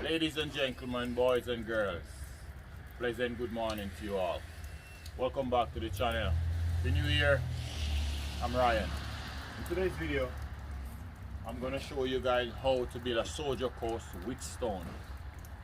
Ladies and gentlemen, boys and girls, pleasant good morning to you all. Welcome back to the channel. If you're new here, I'm Ryan. In today's video, I'm going to show you guys how to build a soldier course with stone.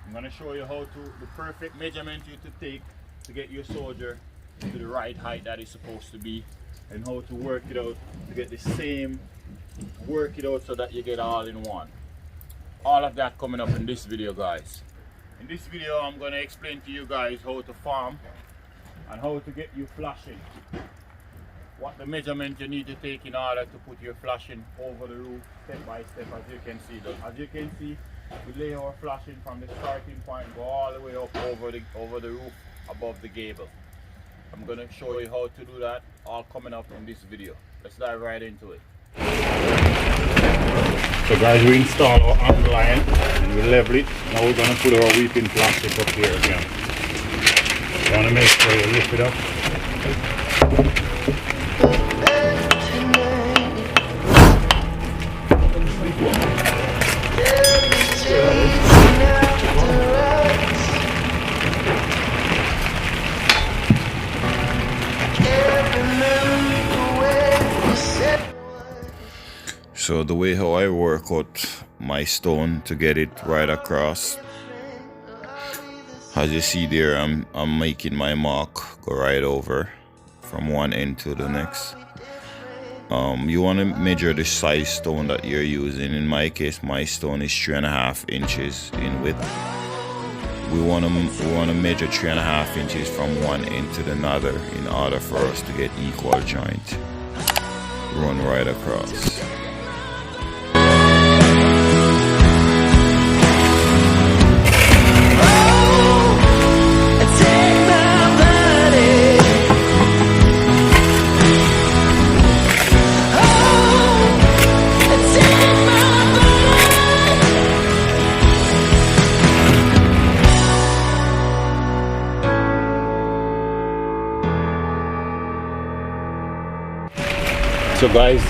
I'm going to show you the perfect measurement you to take to get your soldier to the right height that it's supposed to be, and how to work it out to get the same, work it out so that you get all in one. All of that coming up in this video, guys. In this video, I'm going to explain to you guys how to farm and how to get you flashing. What the measurement you need to take in order to put your flashing over the roof step by step, as you can see. As you can see, we lay our flashing from the starting point, go all the way up over the roof above the gable. I'm going to show you how to do that, all coming up in this video. Let's dive right into it. So guys, we install our angle line and we level it. Now we're going to put our weeping plastic up here again. You want to make sure you lift it up. So the way how I work out my stone to get it right across, as you see there, I'm making my mark go right over from one end to the next. You want to measure the size stone that you're using. In my case, my stone is 3.5 inches in width. We want to measure 3.5 inches from one end to another in order for us to get equal joint. Run right across. So guys,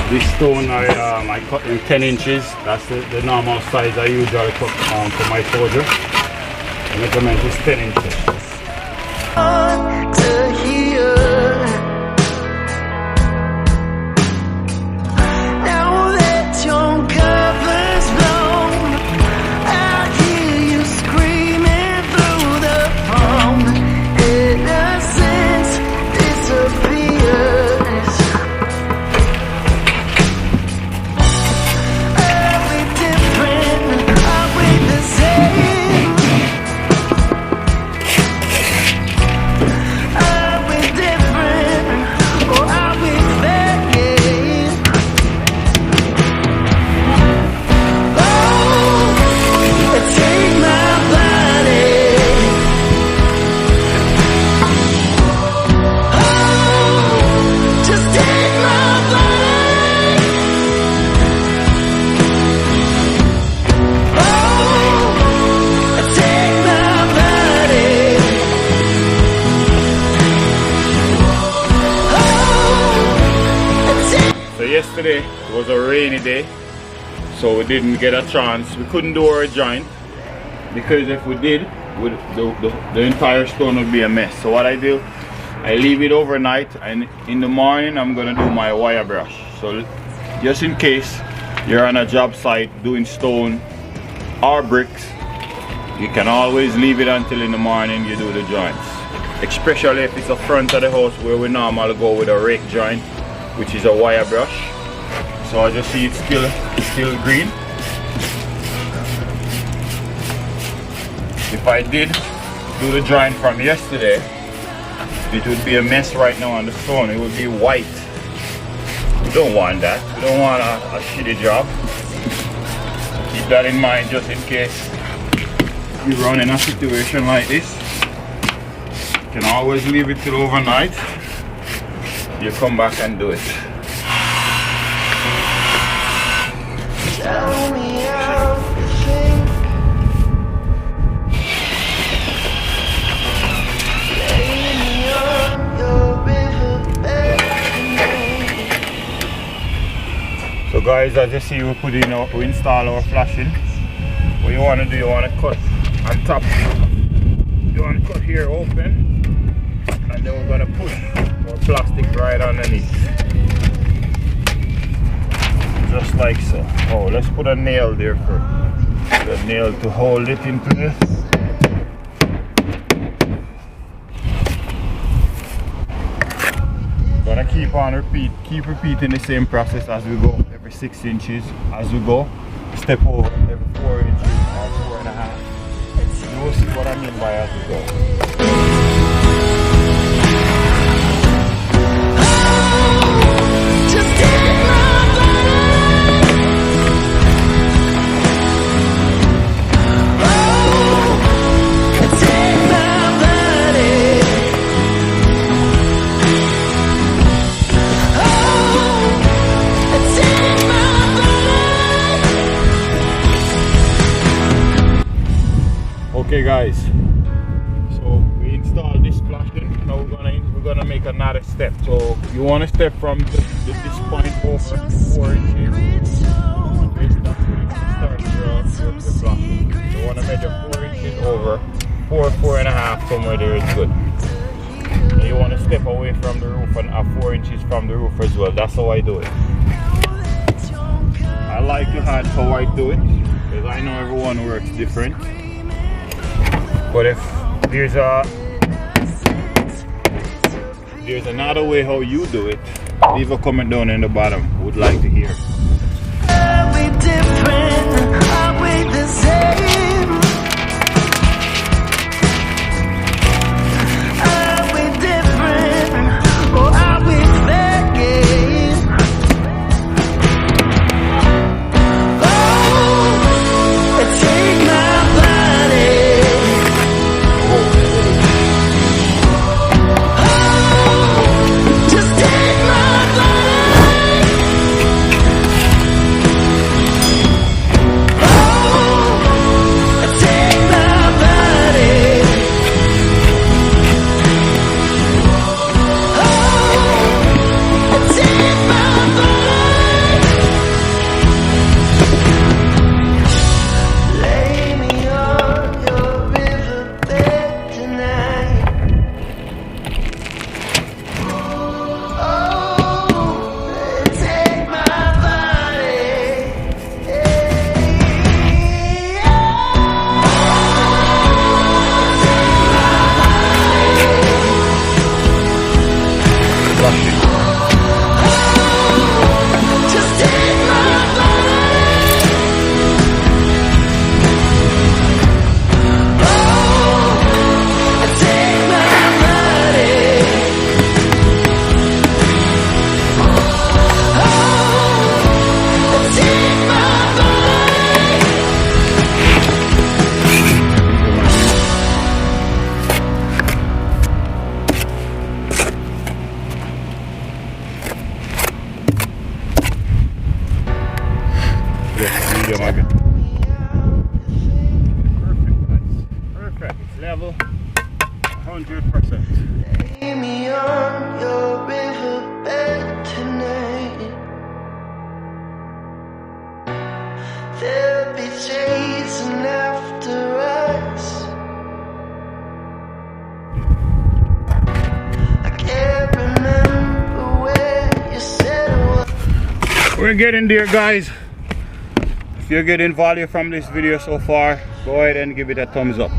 this stone I cut in 10 inches. That's the normal size I usually cut for my soldier. The measurement is 10 inches. Yesterday was a rainy day, so we didn't get a chance. We couldn't do our joint because if we did, the entire stone would be a mess. So what I do, I leave it overnight, and in the morning I'm gonna do my wire brush. So just in case you're on a job site doing stone or bricks, you can always leave it until in the morning you do the joints. Especially if it's a front of the house where we normally go with a rake joint, which is a wire brush. So as you see, it's still green. If I did do the joint from yesterday, it would be a mess right now on the stone. It would be white. We don't want that. We don't want a shitty job. Keep that in mind just in case you run in a situation like this. You can always leave it till overnight. You come back and do it. Tell me how to think. Lay me on your riverbed tonight. So guys, as you see, we install our flashing. What you want to do, you want to cut on top. You want to cut here open, and then we're going to push our plastic right underneath. Just like so. Oh, let's put a nail there for the nail to hold it in place. Gonna keep repeating the same process as we go. Every 6 inches as we go. Step over every 4 inches or 4.5. You will see what I mean by as we go. Okay guys, so we installed this flashing. Now we're gonna make another step. So you want to step from this point over 4 inches. Start your flashing. You want to measure 4 inches over, 4.5 somewhere there is good. And you want to step away from the roof and 4 inches from the roof as well. That's how I do it. I like to have how I do it because I know everyone works different. But if there's another way how you do it, leave a comment down in the bottom. Would like to hear. Are we different? Are we the same? Are we different? Or are we faking? Oh, take my body. Perfect, it's level 100%. Lay me on your riverbed tonight. They'll be chasing after us. I can't remember where you said it was. We're getting there, guys. If you're getting value from this video so far, go ahead and give it a thumbs up.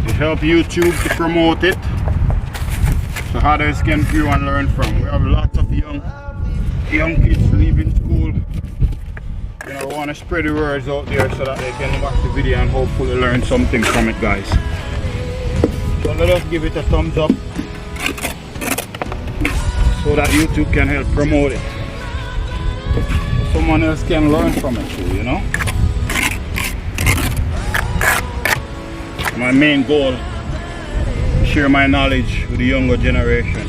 To help YouTube to promote it so others can view and learn from. We have lots of young kids leaving school. You know, we want to spread the words out there so that they can watch the video and hopefully learn something from it, guys. So let us give it a thumbs up so that YouTube can help promote it. Someone else can learn from it too, you know. My main goal is share my knowledge with the younger generation.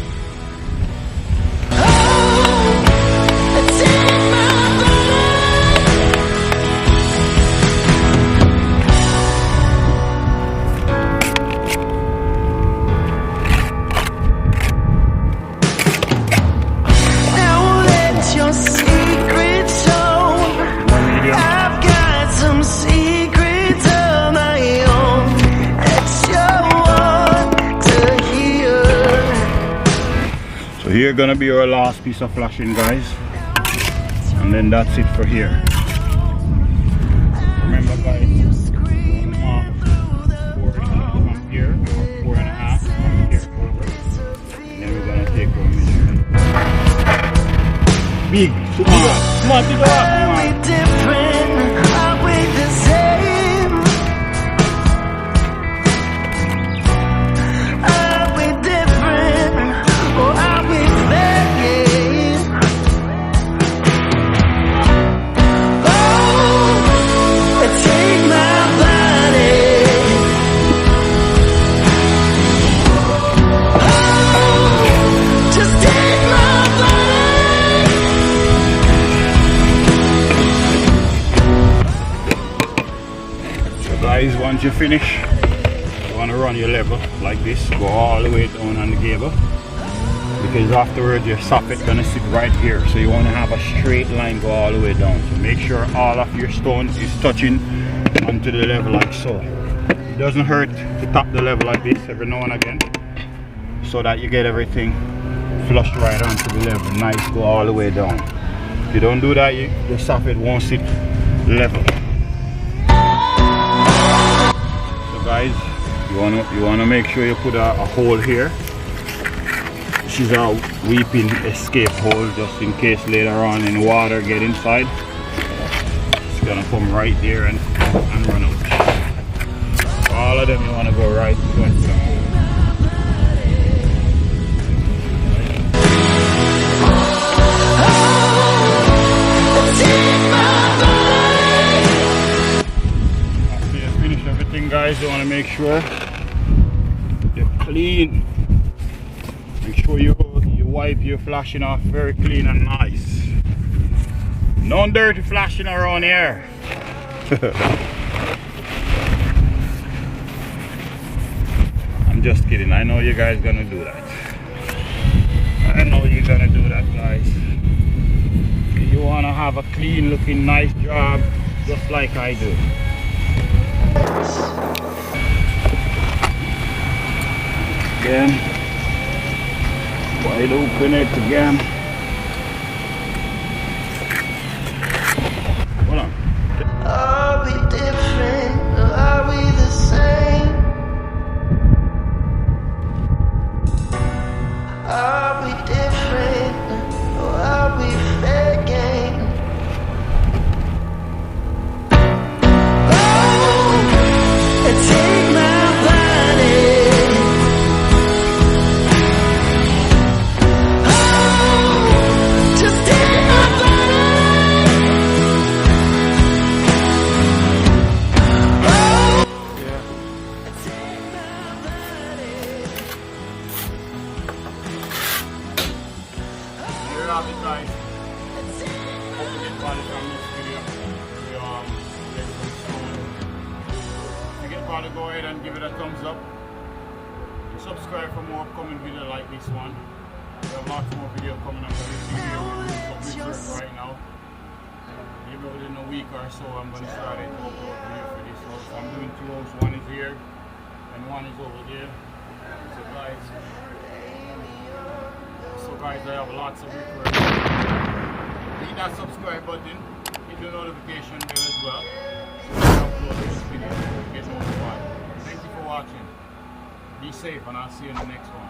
Now let your secrets show. I've got some here gonna be our last piece of flashing, guys, and then that's it for here. Remember, guys, 4 from here, 4.5 from here over. And then we're gonna take our measurement. Big, come on, big up. Are we different? Are we the same? Are we different? Or are we fake? Oh, take my body. Oh, just take my body. So guys, once you finish, you want to run your level like this, go all the way down on the gable, because afterwards your soffit gonna sit right here, so you want to have a straight line go all the way down. So make sure all of your stones is touching onto the level like so. It doesn't hurt to tap the level like this every now and again, so that you get everything flushed right onto the level. Nice, go all the way down. If you don't do that, the soffit won't sit level. Guys, you wanna make sure you put a hole here. This is a weeping escape hole, just in case later on any water get inside. It's gonna come right there and run out. All of them you wanna go right into the hole. Guys, you want to make sure they're clean. Make sure you wipe your flashing off very clean and nice. No dirty flashing around here. I'm just kidding. I know you guys gonna do that. I know you're gonna do that, guys. You want to have a clean looking nice job, just like I do. Again, wide open it again. Hold on. Are we different or are we the same? Are we different or are we faking? Oh, take my body. Oh, just take my body. Here you have it, guys. Hope you get value from this video. Get some stone. If you get value, go ahead and give it a thumbs up. And subscribe for more upcoming videos like this one. We have lots more videos coming up on this video. We're doing some research right now. Maybe within a week or so, I'm going to start it to upload video for this house. I'm doing 2 houses. One is here and one is over there. So guys, I have lots of requests. Hit that subscribe button, hit the notification bell as well. So when I upload this video, you get notified. Thank you for watching. Be safe, and I'll see you in the next one.